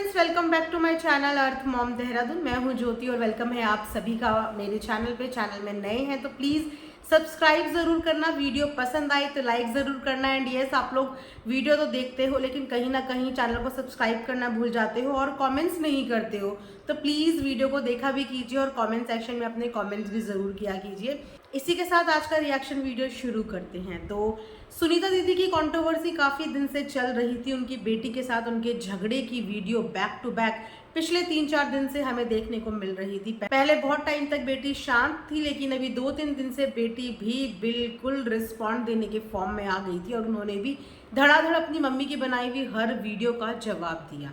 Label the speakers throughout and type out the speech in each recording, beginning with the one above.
Speaker 1: Friends, welcome back to my channel Earth Mom Dehradun. मैं हूं ज्योति और वेलकम है आप सभी का मेरे चैनल पे। चैनल में नए हैं तो प्लीज़ सब्सक्राइब ज़रूर करना, वीडियो पसंद आई तो लाइक ज़रूर करना। एंड यस, आप लोग वीडियो तो देखते हो लेकिन कहीं ना कहीं चैनल को सब्सक्राइब करना भूल जाते हो और कमेंट्स नहीं करते हो, तो प्लीज़ वीडियो को देखा भी कीजिए और कमेंट सेक्शन में अपने कमेंट्स भी ज़रूर किया कीजिए। इसी के साथ आज का रिएक्शन वीडियो शुरू करते हैं। तो सुनीता दीदी की कंट्रोवर्सी काफ़ी दिन से चल रही थी। उनकी बेटी के साथ उनके झगड़े की वीडियो बैक टू बैक पिछले 3-4 दिन से हमें देखने को मिल रही थी। पहले बहुत टाइम तक बेटी शांत थी, लेकिन अभी 2-3 दिन से बेटी भी बिल्कुल रिस्पॉन्ड देने के फॉर्म में आ गई थी और उन्होंने भी धड़ाधड़ अपनी मम्मी की बनाई हुई हर वीडियो का जवाब दिया।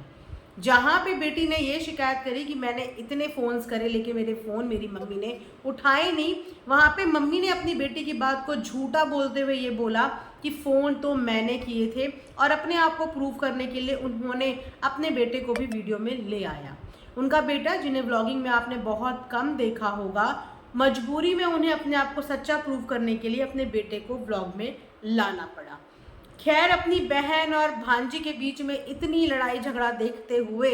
Speaker 1: जहाँ पे बेटी ने ये शिकायत करी कि मैंने इतने फ़ोन्स करे लेकिन मेरे फ़ोन मेरी मम्मी ने उठाए नहीं, वहाँ पे मम्मी ने अपनी बेटी की बात को झूठा बोलते हुए ये बोला कि फ़ोन तो मैंने किए थे, और अपने आप को प्रूव करने के लिए उन्होंने अपने बेटे को भी वीडियो में ले आया। उनका बेटा, जिन्हें व्लॉगिंग में आपने बहुत कम देखा होगा, मजबूरी में उन्हें अपने आप को सच्चा प्रूव करने के लिए अपने बेटे को व्लॉग में लाना पड़ा। खैर, अपनी बहन और भांजी के बीच में इतनी लड़ाई झगड़ा देखते हुए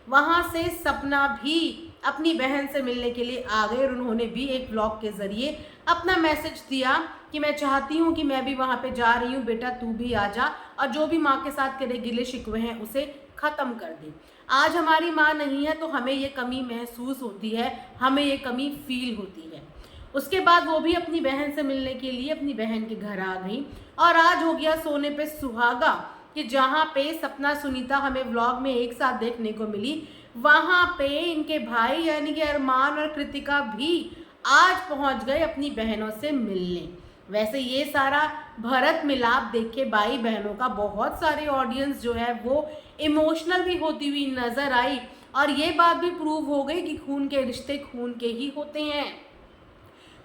Speaker 1: वहां से सपना भी अपनी बहन से मिलने के लिए आ गए और उन्होंने भी एक व्लॉग के जरिए अपना मैसेज दिया कि मैं चाहती हूँ कि मैं भी वहां पे जा रही हूँ, बेटा तू भी आ जा और जो भी माँ के साथ तेरे गिले शिकवे हैं उसे खत्म कर दे। आज हमारी माँ नहीं है तो हमें ये कमी महसूस होती है, हमें ये कमी फील होती है। उसके बाद वो भी अपनी बहन से मिलने के लिए अपनी बहन के घर आ गई और आज हो गया सोने पे सुहागा कि जहाँ पे सपना सुनीता हमें व्लॉग में एक साथ देखने को मिली, वहाँ पे इनके भाई यानी कि अरमान और कृतिका भी आज पहुँच गए अपनी बहनों से मिलने। वैसे ये सारा भरत मिलाप देख के भाई बहनों का बहुत सारे ऑडियंस जो है वो इमोशनल भी होती हुई नजर आई और ये बात भी प्रूव हो गई कि खून के रिश्ते खून के ही होते हैं।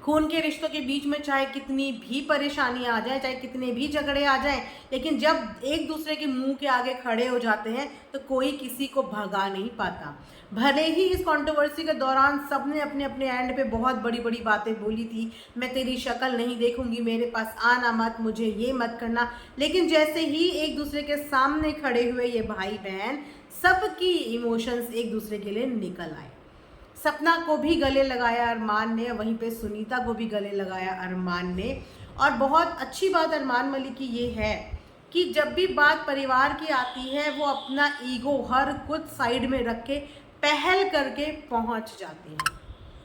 Speaker 1: खून के रिश्तों के बीच में चाहे कितनी भी परेशानी आ जाए, चाहे कितने भी झगड़े आ जाए, लेकिन जब एक दूसरे के मुंह के आगे खड़े हो जाते हैं तो कोई किसी को भगा नहीं पाता। भले ही इस कंट्रोवर्सी के दौरान सबने अपने अपने एंड पे बहुत बड़ी बड़ी बातें बोली थी, मैं तेरी शक्ल नहीं देखूंगी, मेरे पास आना मत, मुझे ये मत करना, लेकिन जैसे ही एक दूसरे के सामने खड़े हुए ये भाई बहन, सबकी इमोशंस एक दूसरे के लिए निकल आए। सपना को भी गले लगाया अरमान ने, वहीं पे सुनीता को भी गले लगाया अरमान ने। और बहुत अच्छी बात अरमान मलिक की ये है कि जब भी बात परिवार की आती है वो अपना ईगो हर कुछ साइड में रख के पहल करके पहुंच जाते हैं।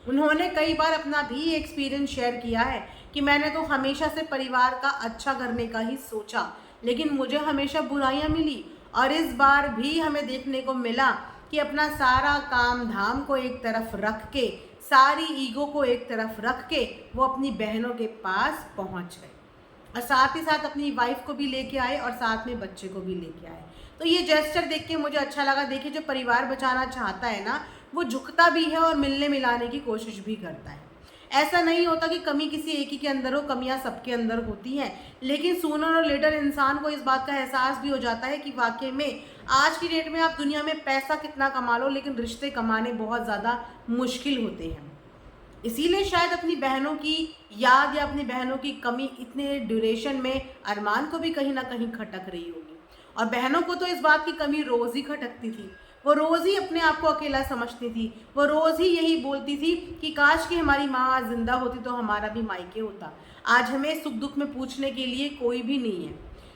Speaker 1: उन्होंने कई बार अपना भी एक्सपीरियंस शेयर किया है कि मैंने तो हमेशा से परिवार का अच्छा करने का ही सोचा, लेकिन मुझे हमेशा बुराइयां मिली और इस बार भी हमें देखने को मिला कि अपना सारा काम धाम को एक तरफ रख के, सारी ईगो को एक तरफ रख के वो अपनी बहनों के पास पहुंच गए और साथ ही साथ अपनी वाइफ को भी लेके आए और साथ में बच्चे को भी लेके आए। तो ये जेस्चर देख के मुझे अच्छा लगा। देखिए, जो परिवार बचाना चाहता है ना, वो झुकता भी है और मिलने मिलाने की कोशिश भी करता है। ऐसा नहीं होता कि कमी किसी एक ही के अंदर हो, कमियां सबके अंदर होती हैं, लेकिन सूनर और लेटर इंसान को इस बात का एहसास भी हो जाता है कि वाकई में आज की डेट में आप दुनिया में पैसा कितना कमा लो, लेकिन रिश्ते कमाने बहुत ज़्यादा मुश्किल होते हैं। इसीलिए शायद अपनी बहनों की याद या अपनी बहनों की कमी इतने ड्यूरेशन में अरमान को भी कहीं ना कहीं खटक रही होगी। और बहनों को तो इस बात की कमी रोज़ ही खटकती थी। वो रोज़ ही अपने आप को अकेला समझती थी। वो रोज़ ही यही बोलती थी कि काश कि हमारी माँ आज जिंदा होती तो हमारा भी मायके होता। आज हमें सुख दुख में पूछने के लिए कोई भी नहीं है।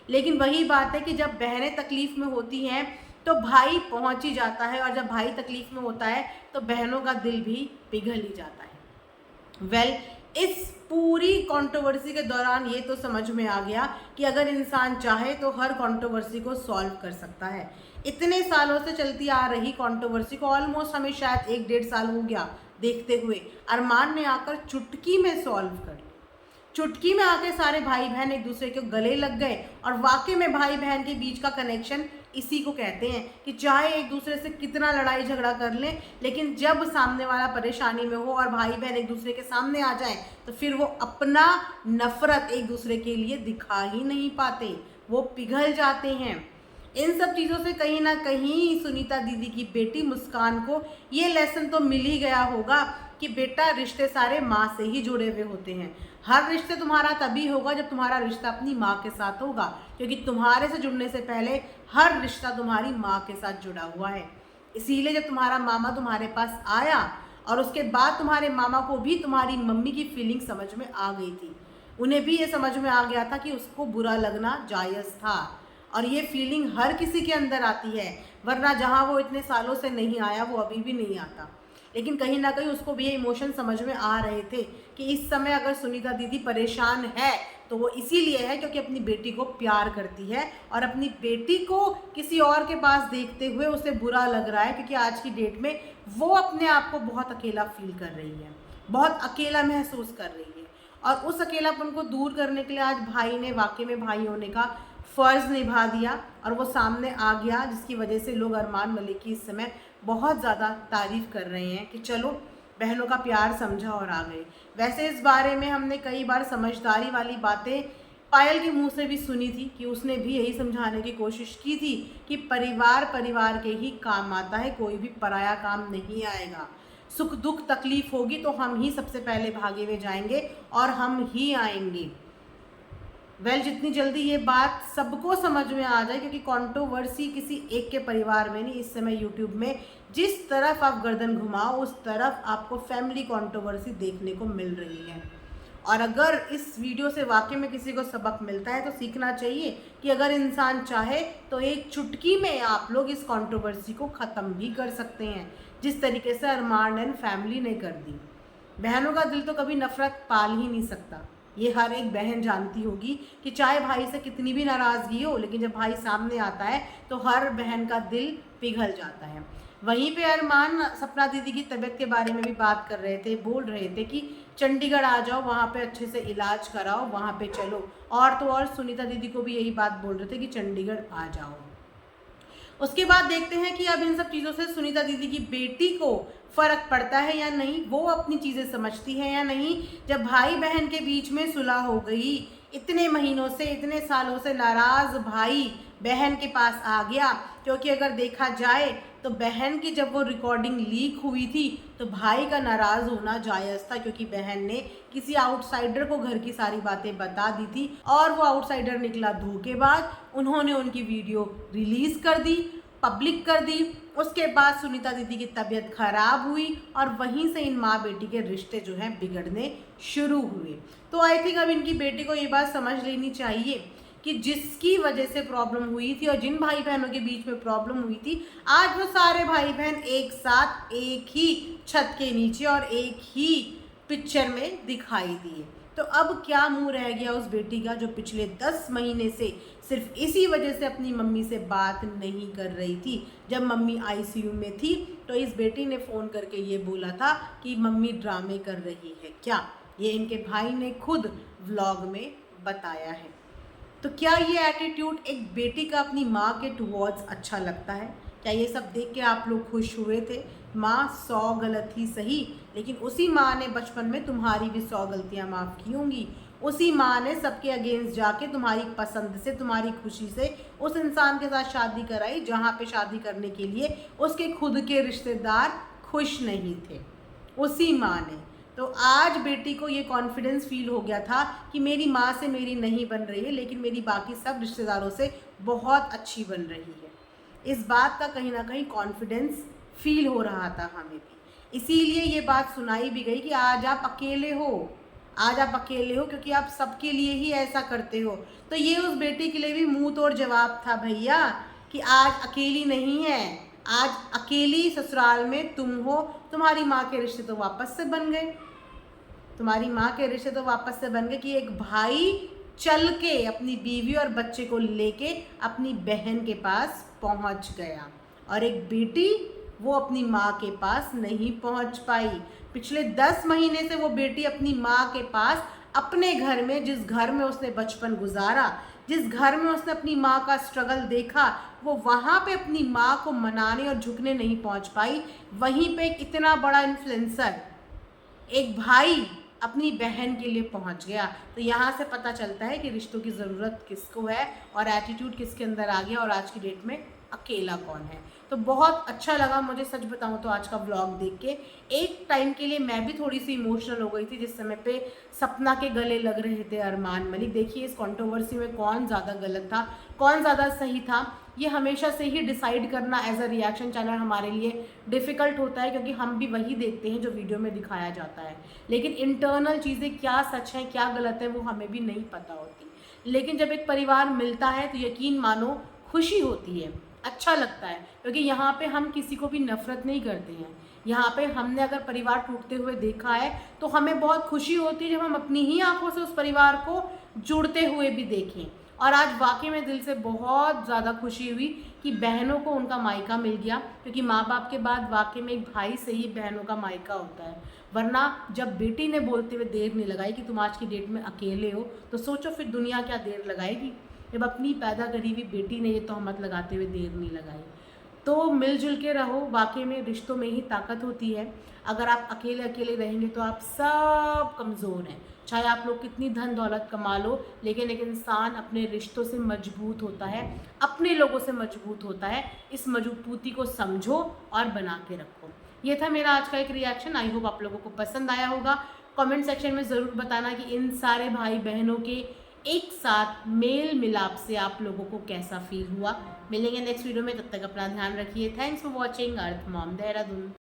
Speaker 1: लेकिन वही बात है कि जब बहनें तकलीफ़ में होती हैं तो भाई पहुंच ही जाता है, और जब भाई तकलीफ़ में होता है तो बहनों का दिल भी पिघल ही जाता है। इस पूरी कंट्रोवर्सी के दौरान ये तो समझ में आ गया कि अगर इंसान चाहे तो हर कंट्रोवर्सी को सॉल्व कर सकता है। इतने सालों से चलती आ रही कंट्रोवर्सी को ऑलमोस्ट हमें शायद 1-1.5 साल हो गया देखते हुए, अरमान ने आकर चुटकी में सॉल्व कर लिया। चुटकी में आके सारे भाई बहन एक दूसरे के गले लग गए और वाकई में भाई बहन के बीच का कनेक्शन इसी को कहते हैं कि चाहे एक दूसरे से कितना लड़ाई झगड़ा कर लें, लेकिन जब सामने वाला परेशानी में हो और भाई बहन एक दूसरे के सामने आ जाएं तो फिर वो अपना नफरत एक दूसरे के लिए दिखा ही नहीं पाते, वो पिघल जाते हैं। इन सब चीज़ों से कहीं ना कहीं सुनीता दीदी की बेटी मुस्कान को ये लेसन तो मिल ही गया होगा कि बेटा, रिश्ते सारे माँ से ही जुड़े हुए होते हैं। हर रिश्ते तुम्हारा तभी होगा जब तुम्हारा रिश्ता अपनी माँ के साथ होगा, क्योंकि तुम्हारे से जुड़ने से पहले हर रिश्ता तुम्हारी माँ के साथ जुड़ा हुआ है। इसीलिए जब तुम्हारा मामा तुम्हारे पास आया और उसके बाद तुम्हारे मामा को भी तुम्हारी मम्मी की फीलिंग समझ में आ गई थी, उन्हें भी ये समझ में आ गया था कि उसको बुरा लगना जायज़ था। और ये फीलिंग हर किसी के अंदर आती है, वरना जहाँ वो इतने सालों से नहीं आया वो अभी भी नहीं आता। लेकिन कहीं ना कहीं उसको भी ये इमोशन समझ में आ रहे थे कि इस समय अगर सुनीता दीदी परेशान है तो वो इसीलिए है क्योंकि अपनी बेटी को प्यार करती है और अपनी बेटी को किसी और के पास देखते हुए उसे बुरा लग रहा है, क्योंकि आज की डेट में वो अपने आप को बहुत अकेला फील कर रही है, बहुत अकेला महसूस कर रही है। और उस अकेलापन को दूर करने के लिए आज भाई ने वाकई में भाई होने का फ़र्ज़ निभा दिया और वो सामने आ गया, जिसकी वजह से लोग अरमान मलिक की इस समय बहुत ज़्यादा तारीफ़ कर रहे हैं कि चलो बहनों का प्यार समझा और आ गए। वैसे इस बारे में हमने कई बार समझदारी वाली बातें पायल के मुंह से भी सुनी थी कि उसने भी यही समझाने की कोशिश की थी कि परिवार परिवार के ही काम आता है, कोई भी पराया काम नहीं आएगा। सुख दुख तकलीफ़ होगी तो हम ही सबसे पहले भागे हुए जाएंगे और हम ही आएंगे। जितनी जल्दी ये बात सबको समझ में आ जाए, क्योंकि कंट्रोवर्सी किसी एक के परिवार में नहीं, इस समय यूट्यूब में जिस तरफ आप गर्दन घुमाओ उस तरफ आपको फैमिली कंट्रोवर्सी देखने को मिल रही है। और अगर इस वीडियो से वाकई में किसी को सबक मिलता है तो सीखना चाहिए कि अगर इंसान चाहे तो एक चुटकी में आप लोग इस कंट्रोवर्सी को ख़त्म भी कर सकते हैं, जिस तरीके से अरमान एंड फैमिली ने कर दी। बहनों का दिल तो कभी नफरत पाल ही नहीं सकता, ये हर एक बहन जानती होगी कि चाहे भाई से कितनी भी नाराज़गी हो, लेकिन जब भाई सामने आता है तो हर बहन का दिल पिघल जाता है। वहीं पे अरमान सपना दीदी की तबीयत के बारे में भी बात कर रहे थे, बोल रहे थे कि चंडीगढ़ आ जाओ, वहाँ पे अच्छे से इलाज कराओ, वहाँ पे चलो। और तो और सुनीता दीदी को भी यही बात बोल रहे थे कि चंडीगढ़ आ जाओ। उसके बाद देखते हैं कि अब इन सब चीज़ों से सुनीता दीदी की बेटी को फ़र्क पड़ता है या नहीं, वो अपनी चीज़ें समझती है या नहीं। जब भाई बहन के बीच में सुलह हो गई, इतने महीनों से इतने सालों से नाराज़ भाई बहन के पास आ गया, क्योंकि अगर देखा जाए तो बहन की जब वो रिकॉर्डिंग लीक हुई थी तो भाई का नाराज़ होना जायज़ था, क्योंकि बहन ने किसी आउटसाइडर को घर की सारी बातें बता दी थी और वो आउटसाइडर निकला धोखेबाज। उन्होंने उनकी वीडियो रिलीज़ कर दी, पब्लिक कर दी। उसके बाद सुनीता दीदी की तबीयत खराब हुई और वहीं से इन माँ बेटी के रिश्ते जो हैं बिगड़ने शुरू हुए। तो आई थिंक अब इनकी बेटी को ये बात समझ लेनी चाहिए कि जिसकी वजह से प्रॉब्लम हुई थी और जिन भाई बहनों के बीच में प्रॉब्लम हुई थी, आज वो सारे भाई बहन एक साथ एक ही छत के नीचे और एक ही पिक्चर में दिखाई दिए। तो अब क्या मुंह रह गया उस बेटी का जो पिछले 10 महीने से सिर्फ इसी वजह से अपनी मम्मी से बात नहीं कर रही थी। जब मम्मी आईसीयू में थी तो इस बेटी ने फ़ोन करके ये बोला था कि मम्मी ड्रामे कर रही है क्या, ये इनके भाई ने खुद व्लॉग में बताया है। तो क्या ये एटीट्यूड एक बेटी का अपनी माँ के टुवर्ड्स अच्छा लगता है? क्या ये सब देख के आप लोग खुश हुए थे? माँ 100 गलत ही सही, लेकिन उसी माँ ने बचपन में तुम्हारी भी 100 गलतियाँ माफ़ की होंगी। उसी माँ ने सबके अगेंस्ट जाके तुम्हारी पसंद से, तुम्हारी खुशी से उस इंसान के साथ शादी कराई जहाँ पे शादी करने के लिए उसके खुद के रिश्तेदार खुश नहीं थे, उसी माँ ने। तो आज बेटी को ये कॉन्फिडेंस फील हो गया था कि मेरी माँ से मेरी नहीं बन रही है, लेकिन मेरी बाकी सब रिश्तेदारों से बहुत अच्छी बन रही है। इस बात का कहीं ना कहीं कॉन्फिडेंस फील हो रहा था हमें भी, इसीलिए ये बात सुनाई भी गई कि आज आप अकेले हो, आज आप अकेले हो क्योंकि आप सबके लिए ही ऐसा करते हो। तो ये उस बेटी के लिए भी मुंह तोड़ जवाब था भैया कि आज अकेली नहीं है, आज अकेली ससुराल में तुम हो। तुम्हारी माँ के रिश्ते तो वापस से बन गए, तुम्हारी माँ के रिश्ते तो वापस से बन गए कि एक भाई चल के अपनी बीवी और बच्चे को लेके अपनी बहन के पास पहुँच गया और एक बेटी वो अपनी माँ के पास नहीं पहुँच पाई। पिछले 10 महीने से वो बेटी अपनी माँ के पास, अपने घर में, जिस घर में उसने बचपन गुजारा, जिस घर में उसने अपनी माँ का स्ट्रगल देखा, वो वहाँ पे अपनी माँ को मनाने और झुकने नहीं पहुँच पाई। वहीं पे एक इतना बड़ा इन्फ्लुएंसर, एक भाई अपनी बहन के लिए पहुंच गया। तो यहाँ से पता चलता है कि रिश्तों की ज़रूरत किसको है और एटीट्यूड किसके अंदर आ गया और आज की डेट में अकेला कौन है। तो बहुत अच्छा लगा मुझे, सच बताऊं तो आज का व्लॉग देख के। एक टाइम के लिए मैं भी थोड़ी सी इमोशनल हो गई थी जिस समय पे सपना के गले लग रहे थे अरमान मलिक। देखिए इस कंट्रोवर्सी में कौन ज़्यादा गलत था, कौन ज़्यादा सही था, ये हमेशा से ही डिसाइड करना एज अ रिएक्शन चैनल हमारे लिए डिफ़िकल्ट होता है, क्योंकि हम भी वही देखते हैं जो वीडियो में दिखाया जाता है। लेकिन इंटरनल चीज़ें क्या सच है क्या गलत है वो हमें भी नहीं पता होती। लेकिन जब एक परिवार मिलता है तो यकीन मानो खुशी होती है, अच्छा लगता है, क्योंकि यहाँ पे हम किसी को भी नफरत नहीं करते हैं। यहाँ पे हमने अगर परिवार टूटते हुए देखा है तो हमें बहुत खुशी होती है जब हम अपनी ही आंखों से उस परिवार को जुड़ते हुए भी देखें। और आज वाकई में दिल से बहुत ज़्यादा खुशी हुई कि बहनों को उनका मायका मिल गया, क्योंकि माँ बाप के बाद वाकई में एक भाई से ही बहनों का मायका होता है। वरना जब बेटी ने बोलते हुए देर नहीं लगाई कि तुम आज की डेट में अकेले हो, तो सोचो फिर दुनिया क्या देर लगाएगी। जब अपनी पैदा करी हुई बेटी ने ये तहमत लगाते हुए देर नहीं लगाई। तो मिलजुल के रहो, वाकई में रिश्तों में ही ताकत होती है। अगर आप अकेले अकेले रहेंगे तो आप सब कमज़ोर हैं। चाहे आप लोग कितनी धन दौलत कमा लो, लेकिन एक इंसान अपने रिश्तों से मजबूत होता है, अपने लोगों से मजबूत होता है। इस मजबूती को समझो और बना के रखो। ये था मेरा आज का एक रिएक्शन। आई होप आप लोगों को पसंद आया होगा। कमेंट सेक्शन में ज़रूर बताना कि इन सारे भाई बहनों के एक साथ मेल मिलाप से आप लोगों को कैसा फील हुआ। मिलेंगे नेक्स्ट वीडियो में, तब तक अपना ध्यान रखिए। Thanks for watching earth Mom Dehradun.